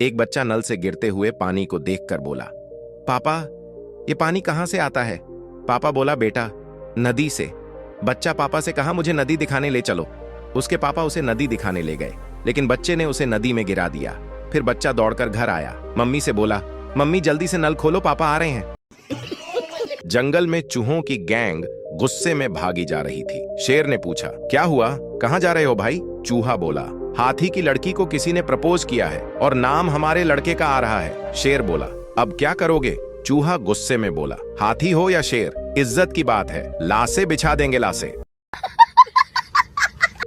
एक बच्चा नल से गिरते हुए पानी को देखकर बोला, पापा ये पानी कहाँ से आता है? पापा बोला, बेटा नदी से। बच्चा पापा से कहा, मुझे नदी दिखाने ले चलो। उसके पापा उसे नदी दिखाने ले गए, लेकिन बच्चे ने उसे नदी में गिरा दिया। फिर बच्चा दौड़कर घर आया, मम्मी से बोला, मम्मी जल्दी से नल खोलो, पापा आ रहे हैं। जंगल में चूहों की गैंग गुस्से में भागी जा रही थी। शेर ने पूछा, क्या हुआ, कहाँ जा रहे हो भाई? चूहा बोला, हाथी की लड़की को किसी ने प्रपोज किया है और नाम हमारे लड़के का आ रहा है। शेर बोला, अब क्या करोगे? चूहा गुस्से में बोला, हाथी हो या शेर, इज्जत की बात है, लाशें बिछा देंगे लाशें।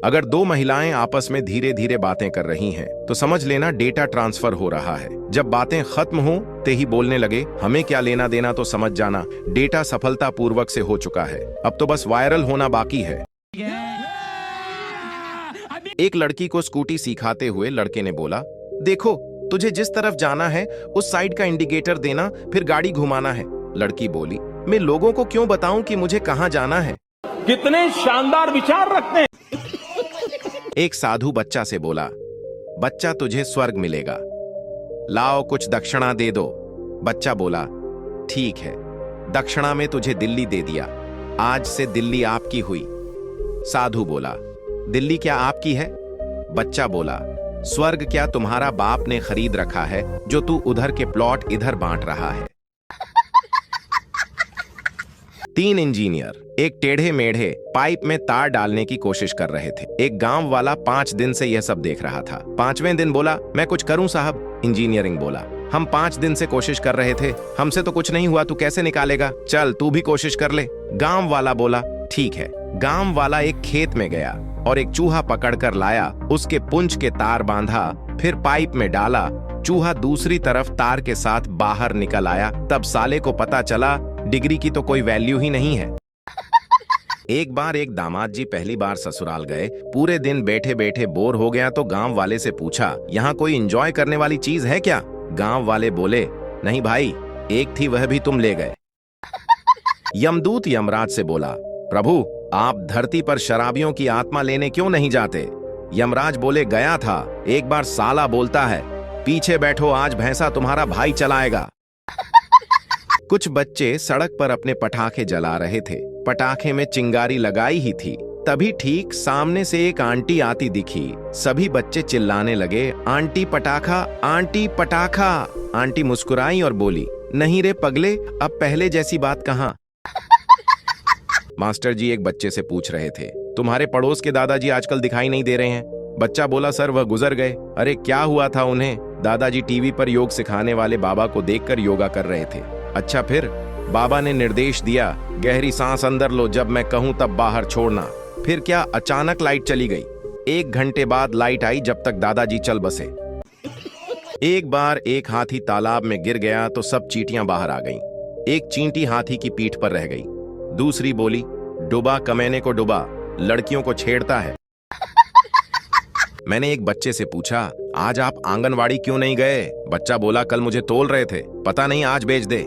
अगर दो महिलाएं आपस में धीरे धीरे बातें कर रही हैं, तो समझ लेना डेटा ट्रांसफर हो रहा है। जब बातें खत्म हो ते ही बोलने लगे, हमें क्या लेना देना, तो समझ जाना डेटा सफलतापूर्वक से हो चुका है। अब तो बस वायरल होना बाकी है। एक लड़की को स्कूटी सिखाते हुए लड़के ने बोला, देखो तुझे जिस तरफ जाना है उस साइड का इंडिकेटर देना, फिर गाड़ी घुमाना है। लड़की बोली, मैं लोगों को क्यों बताऊं कि मुझे कहां जाना है? कितने शानदार विचार रखते हैं। एक साधु बच्चा से बोला, बच्चा तुझे स्वर्ग मिलेगा, लाओ कुछ दक्षिणा दे दो। बच्चा बोला, ठीक है, दक्षिणा में तुझे दिल्ली दे दिया, आज से दिल्ली आपकी हुई। साधु बोला, दिल्ली क्या आपकी है? बच्चा बोला, स्वर्ग क्या तुम्हारा बाप ने खरीद रखा है, जो तू उधर के प्लॉट इधर बांट रहा है। 3 इंजीनियर एक टेढ़े मेढ़े पाइप में तार डालने की कोशिश कर रहे थे। एक गांव वाला 5 दिन से यह सब देख रहा था। 5वें दिन बोला, मैं कुछ करूं साहब? इंजीनियरिंग बोला, हम 5 दिन से कोशिश कर रहे थे, हमसे तो कुछ नहीं हुआ, तू कैसे निकालेगा? चल तू भी कोशिश कर ले। गांव वाला बोला, ठीक है। गांव वाला एक खेत में गया और एक चूहा पकड़कर लाया, उसके पूंछ के तार बांधा, फिर पाइप में डाला। चूहा दूसरी तरफ तार के साथ बाहर निकल आया। तब साले को पता चला डिग्री की तो कोई वैल्यू ही नहीं है। एक बार एक दामाद जी पहली बार ससुराल गए, पूरे दिन बैठे बैठे बोर हो गया तो गांव वाले से पूछा, यहाँ कोई एंजॉय करने वाली चीज है क्या? गांव वाले बोले, नहीं भाई, एक थी वह भी तुम ले गए। यमदूत यमराज से बोला, प्रभु आप धरती पर शराबियों की आत्मा लेने क्यों नहीं जाते? यमराज बोले, गया था, एक बार साला बोलता है, पीछे बैठो आज भैंसा तुम्हारा भाई चलाएगा। कुछ बच्चे सड़क पर अपने पटाखे जला रहे थे। पटाखे में चिंगारी लगाई ही थी, तभी ठीक सामने से एक आंटी आती दिखी। सभी बच्चे चिल्लाने लगे, आंटी पटाखा, आंटी पटाखा। आंटी मुस्कुराई और बोली, नहीं रे पगले, अब पहले जैसी बात कहाँ। मास्टर जी एक बच्चे से पूछ रहे थे, तुम्हारे पड़ोस के दादाजी आजकल दिखाई नहीं दे रहे हैं? बच्चा बोला, सर वह गुजर गए। अरे क्या हुआ था उन्हें? दादाजी टीवी पर योग सिखाने वाले बाबा को देखकर योगा कर रहे थे। अच्छा फिर? बाबा ने निर्देश दिया, गहरी सांस अंदर लो, जब मैं कहूं तब बाहर छोड़ना। फिर क्या, अचानक लाइट चली गई। 1 घंटे बाद लाइट आई, जब तक दादाजी चल बसे। एक बार एक हाथी तालाब में गिर गया तो सब चींटियां बाहर आ गईं। एक चींटी हाथी की पीठ पर रह गई। दूसरी बोली, डुबा कमीने को डुबा, लड़कियों को छेड़ता है। मैंने एक बच्चे से पूछा, आज आप आंगनवाड़ी क्यों नहीं गए? बच्चा बोला, कल मुझे तोल रहे थे, पता नहीं आज बेच दे।